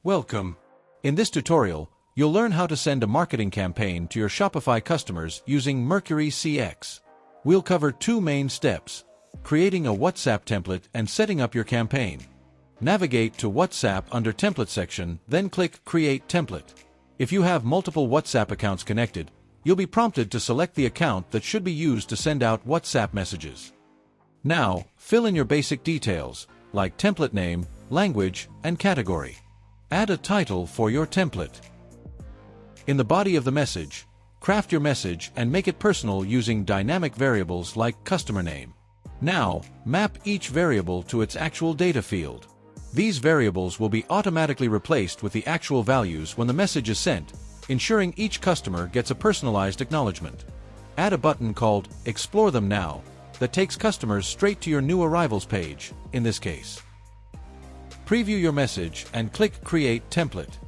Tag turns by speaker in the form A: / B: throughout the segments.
A: Welcome. In this tutorial, you'll learn how to send a marketing campaign to your Shopify customers using Mercuri CX. We'll cover two main steps: creating a WhatsApp template and setting up your campaign. Navigate to WhatsApp under Template section, then click Create Template. If you have multiple WhatsApp accounts connected, you'll be prompted to select the account that should be used to send out WhatsApp messages. Now, fill in your basic details, like template name, language, and category. Add a title for your template. In the body of the message, craft your message and make it personal using dynamic variables like customer name. Now, map each variable to its actual data field. These variables will be automatically replaced with the actual values when the message is sent, ensuring each customer gets a personalized acknowledgement. Add a button called Explore Them Now that takes customers straight to your new arrivals page, in this case. Preview your message and click Create Template.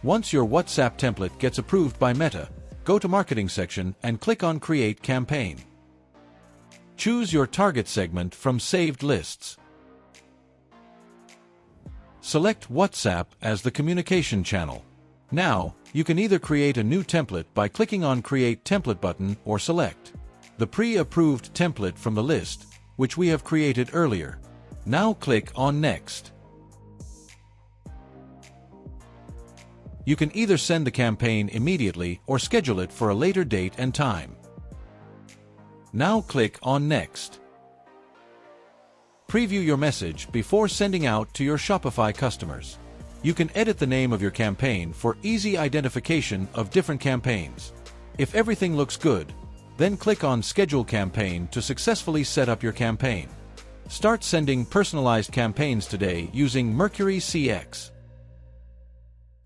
A: Once your WhatsApp template gets approved by Meta, go to Marketing section and click on Create Campaign. Choose your target segment from saved lists. Select WhatsApp as the communication channel. Now, you can either create a new template by clicking on Create Template button or select the pre-approved template from the list, which we have created earlier. Now click on Next. You can either send the campaign immediately or schedule it for a later date and time. Now click on Next. Preview your message before sending out to your Shopify customers. You can edit the name of your campaign for easy identification of different campaigns. If everything looks good, then click on Schedule Campaign to successfully set up your campaign. Start sending personalized campaigns today using Mercuri CX.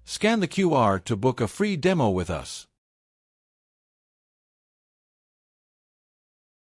A: Scan the QR to book a free demo with us.